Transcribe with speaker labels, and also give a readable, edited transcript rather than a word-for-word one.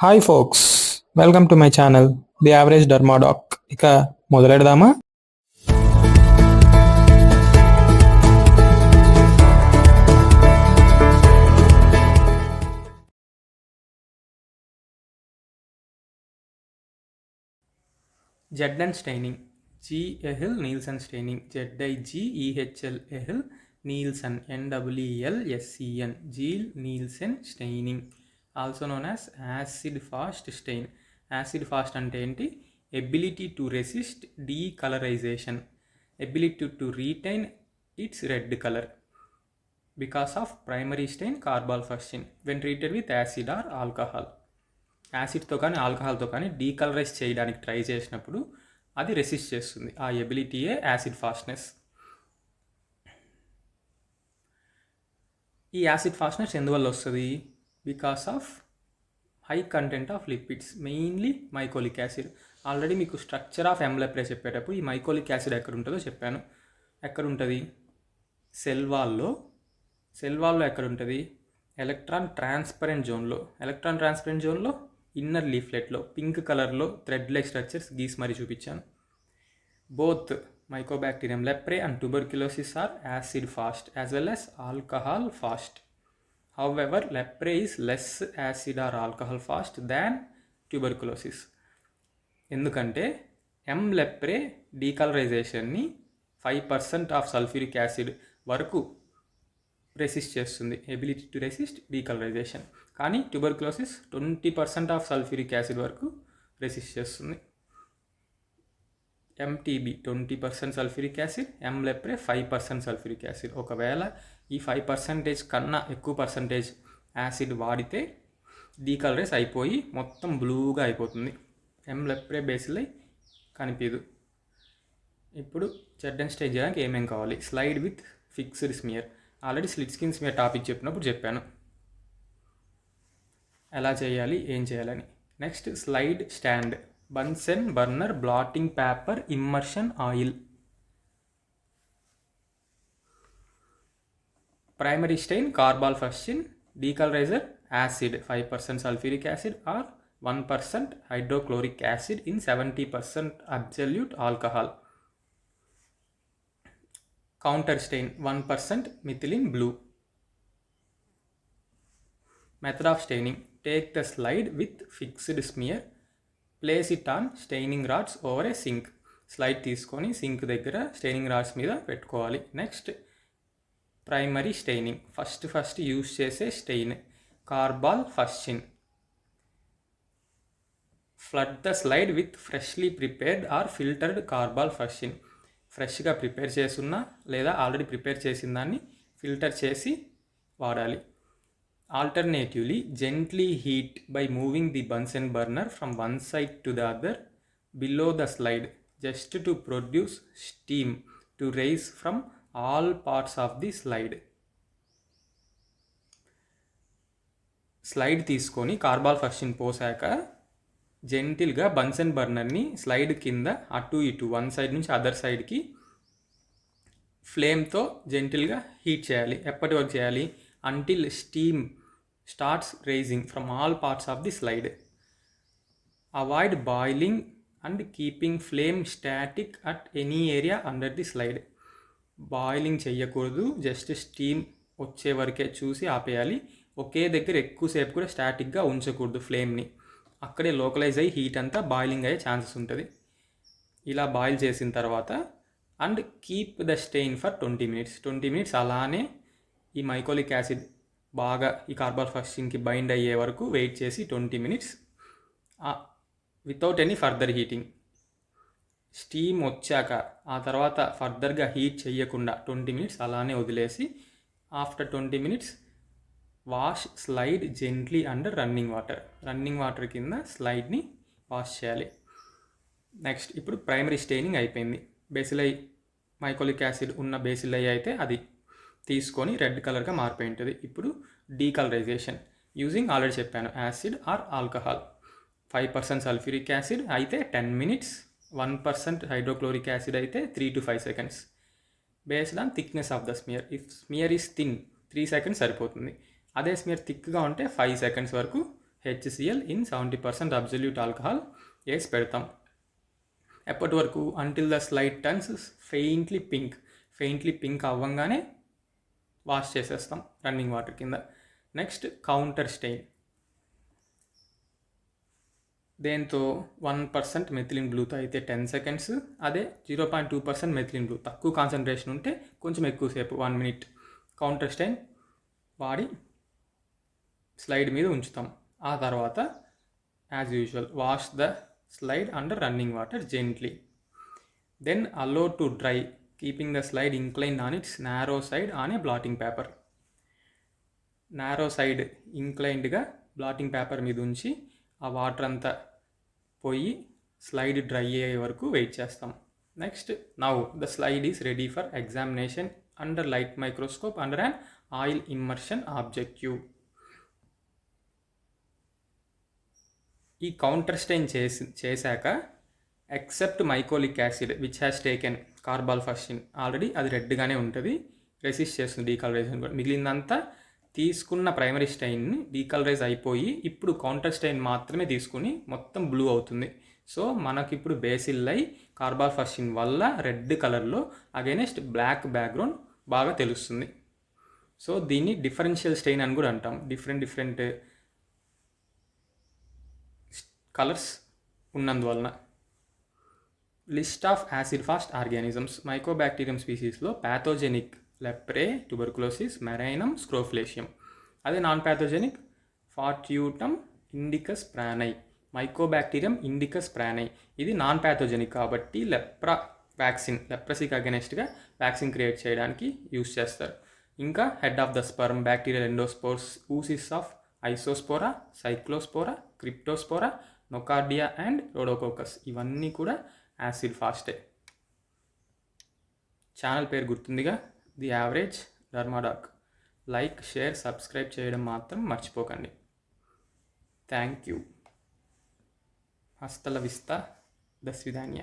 Speaker 1: Hi folks, welcome to my channel the average dermadoc. ఇక మొదలెడదామా? Z N staining, Ziehl Neelsen staining, Z I E H L ఎహెల్ Neelsen, ఎన్డబ్ల్యూఎల్ఎస్సిఎన్ Ziehl Neelsen staining, also known as acid fast stain. Acid fast అంటే ఏంటి? Ability to resist decolourization, ability to retain its red colour because of primary stain carbol fuchsin when treated with acid or alcohol. యాసిడ్తో కానీ ఆల్కహాల్తో కానీ డీకలరైజ్ చేయడానికి try చేసినప్పుడు అది resist చేస్తుంది. ఆ ఎబిలిటీయే యాసిడ్ ఫాస్ట్నెస్. ఈ యాసిడ్ ఫాస్ట్నెస్ ఎందువల్ల వస్తుంది? Because of high content of lipids, mainly mycolic acid. Already మీకు స్ట్రక్చర్ ఆఫ్ ఎంలెప్రే చెప్పేటప్పుడు ఈ మైకోలిక్ యాసిడ్ ఎక్కడ ఉంటుందో చెప్పాను. ఎక్కడ ఉంటుంది? సెల్ వాల్లో ఎక్కడ ఉంటుంది? ఎలక్ట్రాన్ ట్రాన్స్పరెంట్ జోన్లో ఇన్నర్ లీఫ్లెట్లో పింక్ కలర్లో థ్రెడ్ లైక్ స్ట్రక్చర్స్ గీసి మరీ చూపించాను. Both Mycobacterium leprae and tuberculosis are acid fast as well as alcohol fast. However, leprae is less acid or alcohol fast than tuberculosis. ఎందుకంటే M. leprae డీకలరైజేషన్ని 5% of sulphuric acid వరకు resist చేస్తుంది, ability to resist డీకలరైజేషన్. కానీ tuberculosis 20% of sulphuric acid వరకు resist చేస్తుంది. MTB 20% sulphuric acid, ఎం leprae 5% sulphuric acid. ఒకవేళ ఈ 5% కన్నా ఎక్కువ పర్సంటేజ్ యాసిడ్ వాడితే డీకలరైజ్ అయిపోయి మొత్తం బ్లూగా అయిపోతుంది. ఎం లెప్రే బేసిలై కనిపించదు. ఇప్పుడు జెడ్ఎన్ స్టైన్ చేయడానికి ఏమేం కావాలి? Slide with fixed smear. Already slit skin smear topic చెప్పినప్పుడు చెప్పాను ఎలా చేయాలి, ఏం చేయాలని. Next slide stand, Bunsen burner, blotting paper, immersion oil. Primary stain carbol fuchsin, decolouriser acid 5% sulphuric acid or 1% hydrochloric acid in 70% absolute alcohol. Counter stain 1% methylene blue. Method of staining: take the slide with fixed smear, place it on staining rods over a sink. Slide తీసుకొని సింక్ దగ్గర staining rods మీద పెట్టుకోవాలి. Next primary staining. First use చేసే stain carbol fuchsin. Flood the slide with freshly prepared or filtered carbol fuchsin. ఫ్రెష్గా prepare చేసున్నా లేదా already prepare చేసిన దాన్ని ఫిల్టర్ చేసి వాడాలి. Alternatively, gently heat by moving the Bunsen burner from one side to the other below the slide just to produce steam to rise from all parts of the slide. Slide తీసుకొని కార్బాల్ఫాస్టిన్ పోసాక జెంటిల్గా Bunsen బర్నర్ని slide కింద అటు ఇటు one side నుంచి other సైడ్కి ఫ్లేమ్తో జెంటిల్గా heat చేయాలి. ఎప్పటి వరకు చేయాలి? until steam starts rising from all parts of the slide. Avoid boiling and keeping flame static at any area under the slide. Boiling చెయ్యకూడదు, జస్ట్ స్టీమ్ వచ్చే వరకే చూసి ఆపేయాలి. ఒకే దగ్గర ఎక్కువసేపు కూడా స్టాటిక్గా ఉంచకూడదు ఫ్లేమ్ని. అక్కడే లోకలైజ్ అయ్యి హీట్ అంతా బాయిలింగ్ అయ్యే ఛాన్సెస్ ఉంటుంది. ఇలా బాయిల్ చేసిన తర్వాత and keep the stain for 20 minutes. 20 minutes అలానే ఈ మైకోలిక్ యాసిడ్ బాగా ఈ కార్బాల్ఫాస్టిన్కి బైండ్ అయ్యే వరకు వెయిట్ చేసి 20 minutes without any further heating. Steam వచ్చాక ఆ తర్వాత ఫర్దర్గా హీట్ చేయకుండా 20 minutes అలానే వదిలేసి after 20 minutes wash slide gently under running water కింద స్లైడ్ని వాష్ చేయాలి. నెక్స్ట్ ఇప్పుడు ప్రైమరీ స్టెయినింగ్ అయిపోయింది. బేసిలై మైకోలిక్ యాసిడ్ ఉన్న బేసిలై అయితే అది తీసుకొని రెడ్ కలర్గా మారిపోయి ఉంటుంది. ఇప్పుడు డీకలరైజేషన్ యూజింగ్ ఆల్రెడీ చెప్పాను acid or alcohol. 5% sulphuric acid అయితే 10 minutes, 1% హైడ్రోక్లోరిక్ యాసిడ్ అయితే 3 to 5 seconds. Based on thickness of the smear. If smear is thin 3 seconds సరిపోతుంది. అదే స్మియర్ థిక్గా ఉంటే 5 seconds వరకు HCl ఇన్ 70% అబ్జల్యూట్ ఆల్కహాల్ వేసి పెడతాం. ఎప్పటి వరకు? Until the slide turns faintly pink అవ్వంగానే వాష్ చేసేస్తాం రన్నింగ్ వాటర్ కింద. Next counter stain. దేంతో 1% మెథిలిన్ బ్లూతో అయితే 10 సెకండ్స్, అదే 0.2% మెథిలిన్ బ్లూ తక్కువ కాన్సన్ట్రేషన్ ఉంటే కొంచెం ఎక్కువసేపు 1 మినిట్ కౌంటర్ స్టెయిన్ వాడి స్లైడ్ మీద ఉంచుతాం. ఆ తర్వాత as usual wash the slide under running water gently. Then allow to dry keeping the slide inclined on its narrow side on a blotting paper. Narrow side ఇంక్లైన్డ్గా blotting paper మీద ఉంచి ఆ water అంతా పోయి స్లైడ్ డ్రై అయ్యే వరకు wait చేస్తాం. Next now the slide is ready for examination under light microscope under an oil immersion objective. ఈ కౌంటర్ స్టెయిన్ చేశాక except mycolic acid which has taken carbol fuchsin, already అది రెడ్గానే ఉంటుంది, రెసిస్ట్ చేస్తుంది డీకలరైజేషన్ కూడా. మిగిలినంతా తీసుకున్న ప్రైమరీ స్టెయిన్ని డీకలరైజ్ అయిపోయి ఇప్పుడు కౌంటర్ స్టెయిన్ మాత్రమే తీసుకుని మొత్తం బ్లూ అవుతుంది. సో మనకిప్పుడు బేసిల్లై కార్బాల్ఫాసిన్ వల్ల రెడ్ కలర్లో అగైనెస్ట్ బ్లాక్ బ్యాక్గ్రౌండ్ బాగా తెలుస్తుంది. సో దీన్ని డిఫరెన్షియల్ స్టెయిన్ అని కూడా అంటాం. డిఫరెంట్ కలర్స్ ఉన్నందువలన. List of acid fast organisms. Mycobacterium స్పీసీస్లో pathogenic leprae, tuberculosis, marinum, scrofulaceum. అదే non pathogenic fortuitum indicus pranii, mycobacterium indicus pranii. ఇది నాన్ ప్యాథోజెనిక్ కాబట్టి లెప్రసీకి అగెనెస్ట్గా వ్యాక్సిన్ క్రియేట్ చేయడానికి యూస్ చేస్తారు. ఇంకా head of the sperm, bacterial endospores, ఊసిస్ of Isospora, Cyclospora, Cryptospora, Nocardia and Rhodococcus. ఇవన్నీ కూడా యాసిడ్ ఫాస్టే. ఛానల్ పేరు గుర్తుందిగా, the average dermadoc. Like, share, subscribe చేయడం మాత్రం మర్చిపోకండి. Thank you. హస్త ల విస్తా, ద స్విధాన్య.